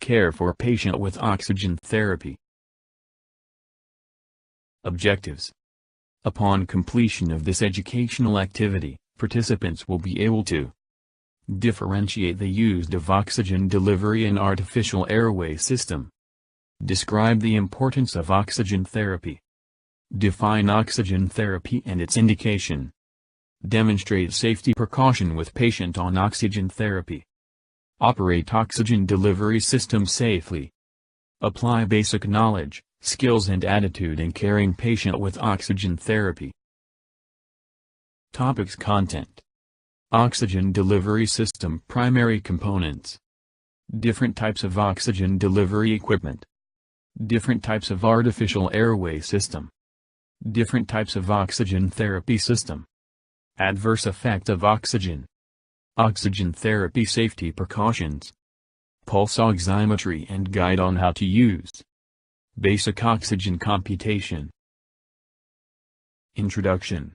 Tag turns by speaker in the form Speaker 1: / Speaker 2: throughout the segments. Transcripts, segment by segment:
Speaker 1: care for patient with oxygen therapy. Objectives. Upon completion of this educational activity, participants will be able to differentiate the use of oxygen delivery in artificial airway system. Describe the importance of oxygen therapy. Define oxygen therapy and its indication. Demonstrate safety precaution with patient on oxygen therapy. Operate oxygen delivery system safely. Apply basic knowledge, skills and attitude in caring patient with oxygen therapy. Topics: Content. Oxygen delivery system primary components. Different types of oxygen delivery equipment. Different types of artificial airway system. Different types of oxygen therapy system. Adverse effect of oxygen. Oxygen therapy safety precautions. Pulse oximetry and guide on how to use. Basic oxygen computation. Introduction.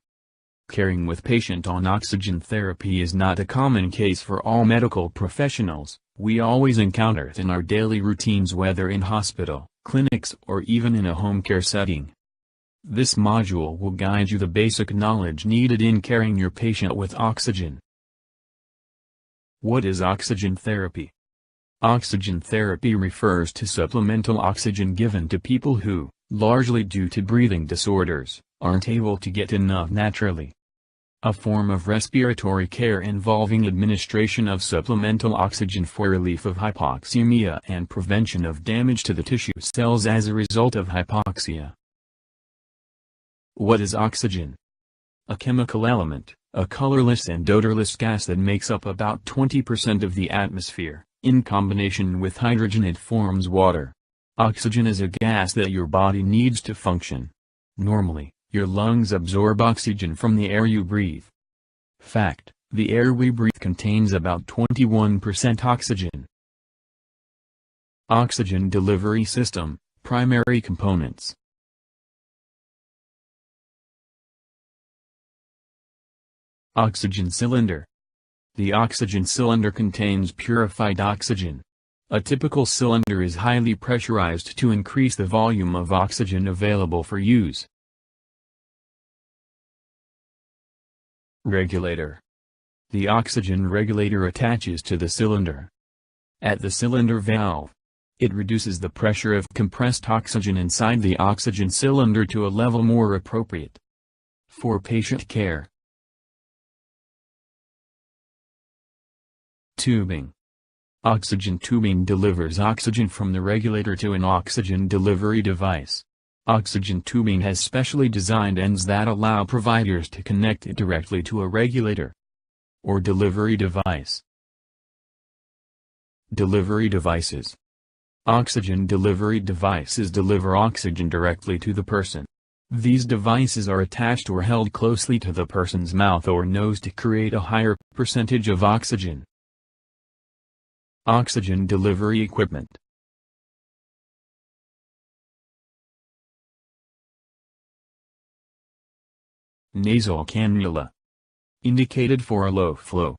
Speaker 1: Caring with patient on oxygen therapy is not a common case for all medical professionals. We always encounter it in our daily routines, whether in hospital, clinics or even in a home care setting. This module will guide you the basic knowledge needed in caring your patient with oxygen. What is oxygen therapy? Oxygen therapy refers to supplemental oxygen given to people who, largely due to breathing disorders, aren't able to get enough naturally. A form of respiratory care involving administration of supplemental oxygen for relief of hypoxemia and prevention of damage to the tissue cells as a result of hypoxia. What is oxygen? A chemical element, a colorless and odorless gas that makes up about 20% of the atmosphere. In combination with hydrogen it forms water. Oxygen is a gas that your body needs to function. Normally, your lungs absorb oxygen from the air you breathe. Fact: the air we breathe contains about 21% oxygen. Oxygen delivery system, primary components. Oxygen cylinder. The oxygen cylinder contains purified oxygen. A typical cylinder is highly pressurized to increase the volume of oxygen available for use. Regulator. The oxygen regulator attaches to the cylinder. At the cylinder valve, it reduces the pressure of compressed oxygen inside the oxygen cylinder to a level more appropriate for patient care. Tubing. Oxygen tubing delivers oxygen from the regulator to an oxygen delivery device. Oxygen tubing has specially designed ends that allow providers to connect it directly to a regulator or delivery device. Delivery devices. Oxygen delivery devices deliver oxygen directly to the person. These devices are attached or held closely to the person's mouth or nose to create a higher percentage of oxygen. Oxygen delivery equipment. Nasal cannula. Indicated for a low flow,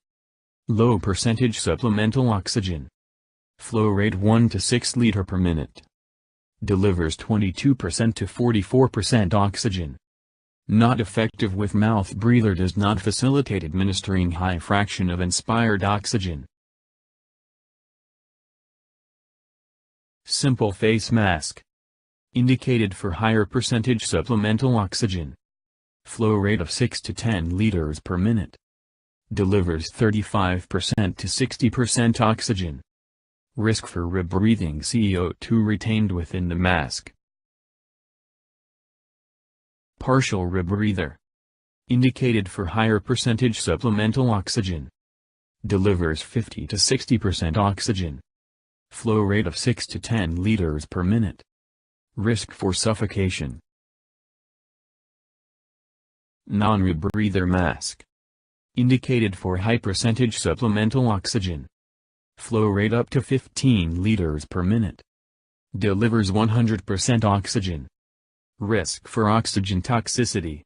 Speaker 1: low percentage supplemental oxygen. Flow rate 1 to 6 liter per minute. Delivers 22% to 44% oxygen. Not effective with mouth breather, does not facilitate administering high fraction of inspired oxygen. Simple face mask. Indicated for higher percentage supplemental oxygen. Flow rate of 6 to 10 liters per minute. Delivers 35% to 60% oxygen. Risk for rebreathing CO2 retained within the mask. Partial rebreather. Indicated for higher percentage supplemental oxygen. Delivers 50 to 60% oxygen. Flow rate of 6 to 10 liters per minute. Risk for suffocation. Non-rebreather mask. Indicated for high percentage supplemental oxygen. Flow rate up to 15 liters per minute. Delivers 100% oxygen. Risk for oxygen toxicity.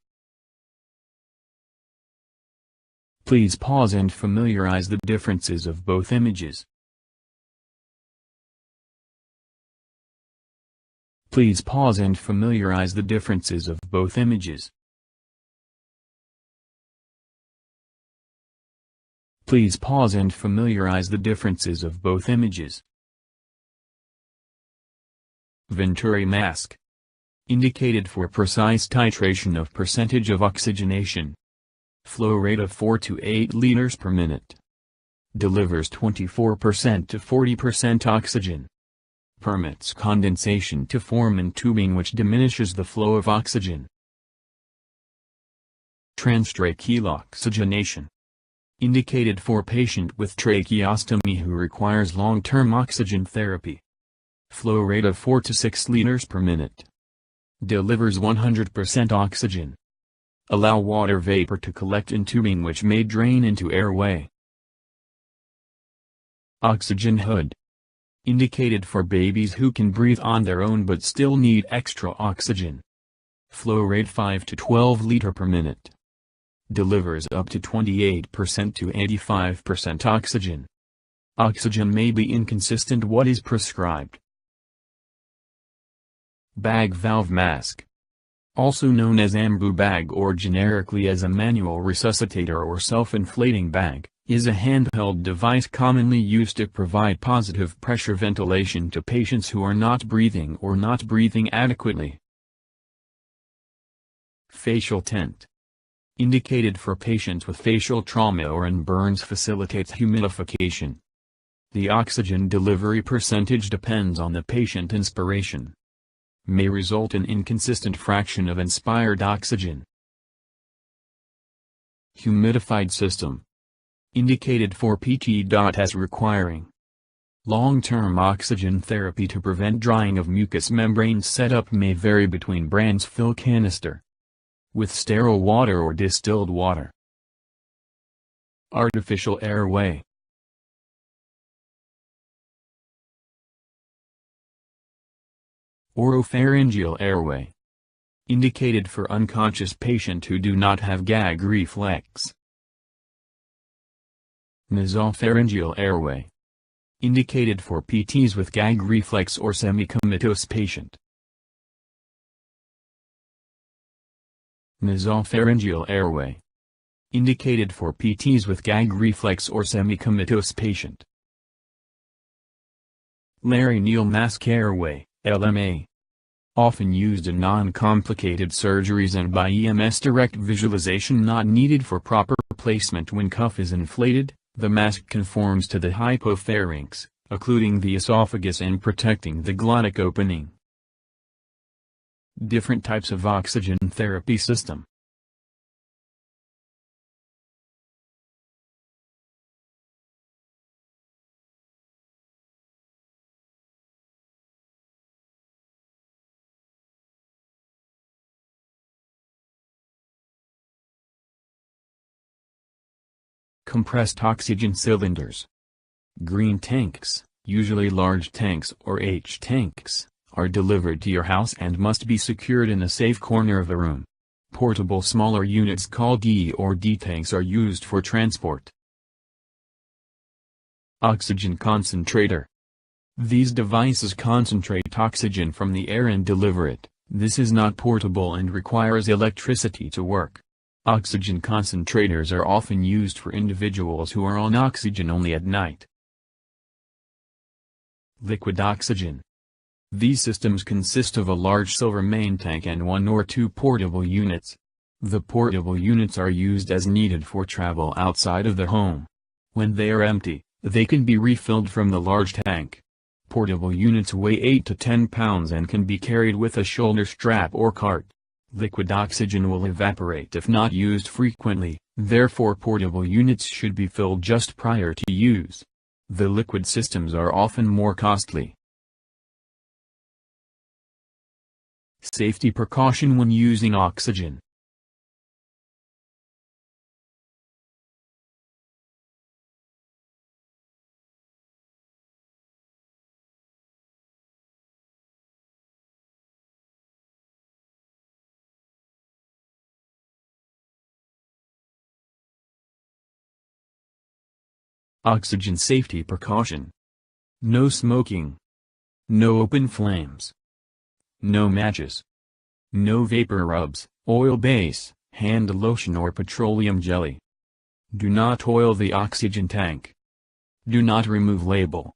Speaker 1: Please pause and familiarize the differences of both images. Please pause and familiarize the differences of both images. Please pause and familiarize the differences of both images. Venturi mask. Indicated for precise titration of percentage of oxygenation. Flow rate of 4 to 8 liters per minute. Delivers 24% to 40% oxygen. Permits condensation to form in tubing which diminishes the flow of oxygen. Transtracheal oxygenation. Indicated for patient with tracheostomy who requires long-term oxygen therapy. Flow rate of 4 to 6 liters per minute. Delivers 100% oxygen. Allow water vapor to collect in tubing which may drain into airway. Oxygen hood. Indicated for babies who can breathe on their own but still need extra oxygen. Flow rate 5 to 12 liter per minute. Delivers up to 28% to 85% oxygen. Oxygen may be inconsistent what is prescribed. Bag valve mask. Also known as ambu bag or generically as a manual resuscitator or self-inflating bag, is a handheld device commonly used to provide positive pressure ventilation to patients who are not breathing or not breathing adequately. Facial tent. Indicated for patients with facial trauma or in burns, facilitates humidification. The oxygen delivery percentage depends on the patient inspiration. May result in inconsistent fraction of inspired oxygen. Humidified system. Indicated for PT.S requiring long-term oxygen therapy to prevent drying of mucous membranes. Setup may vary between brands. Fill canister with sterile water or distilled water. Artificial airway. Oropharyngeal airway. Indicated for unconscious patient who do not have gag reflex. Nasopharyngeal airway. Indicated for PTs with gag reflex or semi-comatose patient. Nasopharyngeal airway. Indicated for PTs with gag reflex or semi-comatose patient. Laryngeal mask airway, LMA. Often used in non-complicated surgeries and by EMS. Direct visualization not needed for proper placement. When cuff is inflated, the mask conforms to the hypopharynx, occluding the esophagus and protecting the glottic opening. Different types of oxygen therapy system. Compressed oxygen cylinders. Green tanks, usually large tanks or H tanks, are delivered to your house and must be secured in a safe corner of the room. Portable smaller units called E or D tanks are used for transport. Oxygen concentrator. These devices concentrate oxygen from the air and deliver it. This is not portable and requires electricity to work. Oxygen concentrators are often used for individuals who are on oxygen only at night. Liquid oxygen. These systems consist of a large silver main tank and 1 or 2 portable units. The portable units are used as needed for travel outside of the home. When they are empty, they can be refilled from the large tank. Portable units weigh 8 to 10 pounds and can be carried with a shoulder strap or cart. Liquid oxygen will evaporate if not used frequently, therefore portable units should be filled just prior to use. The liquid systems are often more costly. Safety precaution when using oxygen. Oxygen safety precaution. No smoking. No open flames. No matches. No vapor rubs, oil base, hand lotion or petroleum jelly. Do not oil the oxygen tank. Do not remove label.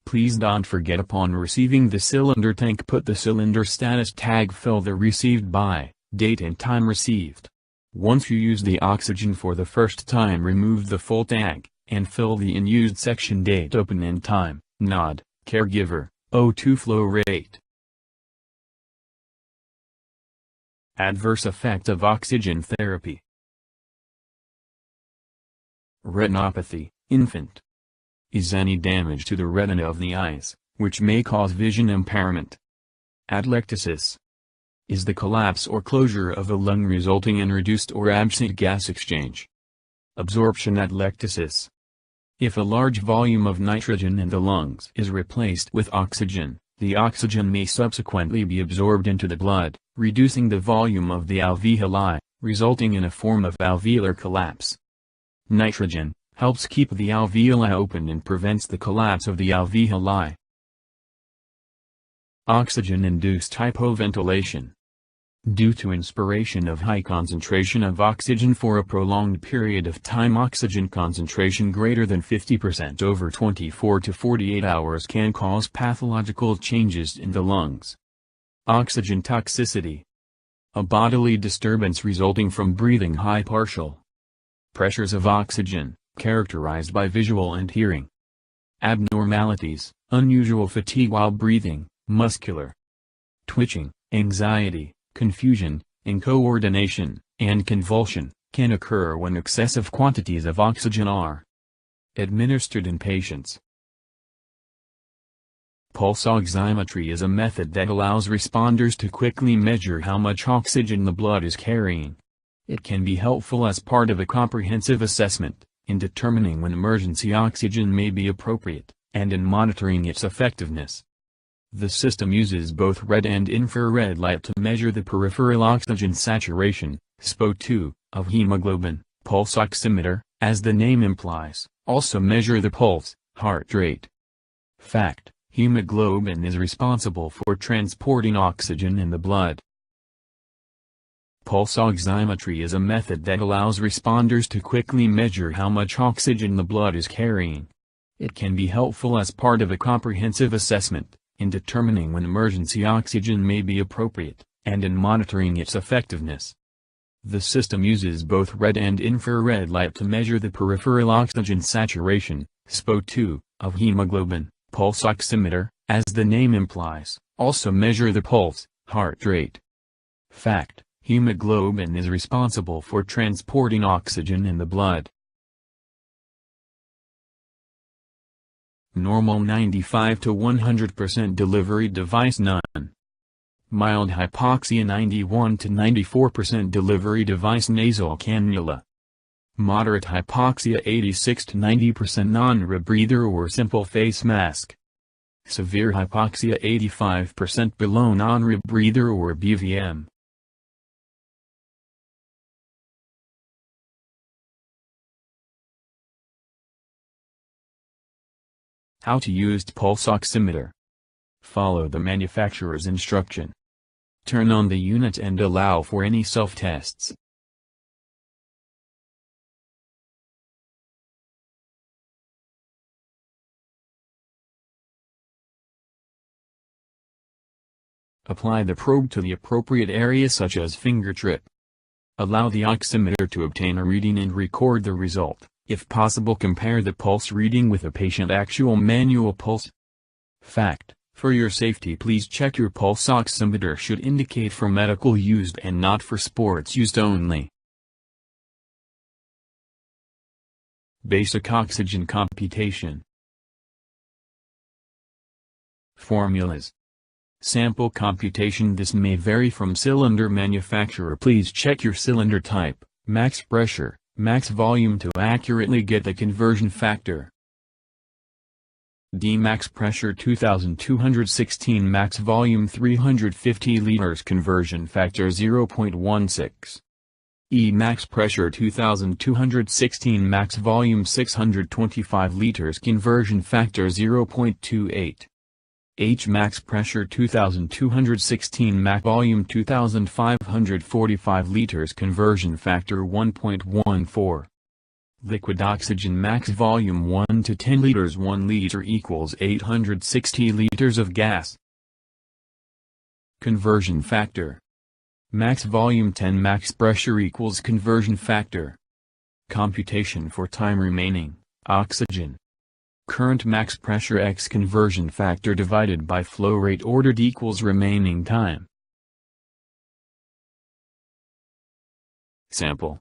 Speaker 1: Please don't forget upon receiving the cylinder tank put the cylinder status tag, fill the received by, date and time received. Once you use the oxygen for the first time, remove the full tag, and fill the in used section, date, open and time, NOD, caregiver, O2 flow rate. Adverse effect of oxygen therapy. Retinopathy, infant. Is any damage to the retina of the eyes, which may cause vision impairment. Atelectasis. Is the collapse or closure of a lung resulting in reduced or absent gas exchange. Absorption atelectasis. If a large volume of nitrogen in the lungs is replaced with oxygen, the oxygen may subsequently be absorbed into the blood, reducing the volume of the alveoli, resulting in a form of alveolar collapse. Nitrogen helps keep the alveoli open and prevents the collapse of the alveoli. Oxygen-induced hypoventilation. Due to inspiration of high concentration of oxygen for a prolonged period of time, oxygen concentration greater than 50% over 24 to 48 hours can cause pathological changes in the lungs. Oxygen toxicity. A bodily disturbance resulting from breathing high partial pressures of oxygen, characterized by visual and hearing abnormalities, unusual fatigue while breathing, muscular twitching, anxiety, confusion, incoordination, and convulsion, can occur when excessive quantities of oxygen are administered in patients. Pulse oximetry is a method that allows responders to quickly measure how much oxygen the blood is carrying. It can be helpful as part of a comprehensive assessment, in determining when emergency oxygen may be appropriate, and in monitoring its effectiveness. The system uses both red and infrared light to measure the peripheral oxygen saturation, SpO2, of hemoglobin. Pulse oximeter, as the name implies, also measure the pulse, heart rate. Fact: hemoglobin is responsible for transporting oxygen in the blood. Pulse oximetry is a method that allows responders to quickly measure how much oxygen the blood is carrying. It can be helpful as part of a comprehensive assessment, in determining when emergency oxygen may be appropriate, and in monitoring its effectiveness. The system uses both red and infrared light to measure the peripheral oxygen saturation, SpO2, of hemoglobin. Pulse oximeter, as the name implies, also measure the pulse, heart rate. Fact: hemoglobin is responsible for transporting oxygen in the blood. Normal 95 to 100% delivery device none. Mild hypoxia 91 to 94% delivery device nasal cannula. Moderate hypoxia 86 to 90% non-rebreather or simple face mask. Severe hypoxia 85% below non-rebreather or BVM. How to use pulse oximeter. Follow the manufacturer's instruction. Turn on the unit and allow for any self-tests. Apply the probe to the appropriate area such as fingertip. Allow the oximeter to obtain a reading and record the result. If possible, compare the pulse reading with a patient actual manual pulse. Fact: for your safety, please check your pulse oximeter should indicate for medical use and not for sports use only. Basic oxygen computation. Formulas. Sample computation. This may vary from cylinder manufacturer. Please check your cylinder type, max pressure, max volume to accurately get the conversion factor. D max pressure 2216, max volume 350 liters, conversion factor 0.16. E max pressure 2216, max volume 625 liters, conversion factor 0.28. H max pressure 2216 Mach volume 2545 liters conversion factor 1.14. Liquid oxygen max volume 1 to 10 liters 1 liter equals 860 liters of gas. Conversion factor. Max volume 10 max pressure equals conversion factor. Computation for time remaining, oxygen. Current max pressure x conversion factor divided by flow rate ordered equals remaining time. Sample.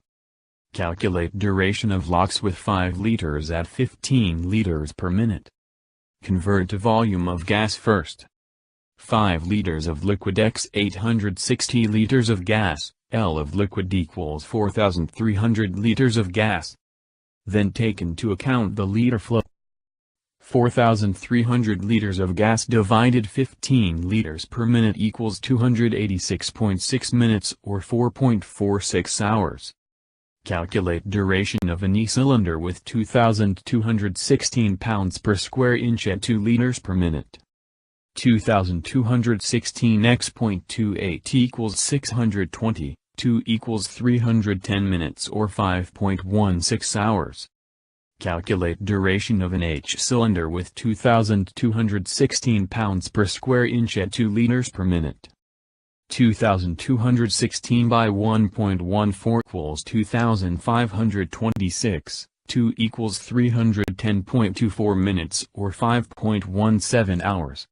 Speaker 1: Calculate duration of LOX with 5 liters at 15 liters per minute. Convert to volume of gas first. 5 liters of liquid x 860 liters of gas, L of liquid equals 4,300 liters of gas. Then take into account the liter flow. 4,300 liters of gas divided 15 liters per minute equals 286.6 minutes or 4.46 hours. Calculate duration of an E-cylinder with 2,216 pounds per square inch at 2 liters per minute. 2,216 x 0.28 equals 620, 2 equals 310 minutes or 5.16 hours. Calculate duration of an H-cylinder with 2,216 pounds per square inch at 2 liters per minute. 2,216 by 1.14 equals 2,526, 2 equals 310.24 minutes or 5.17 hours.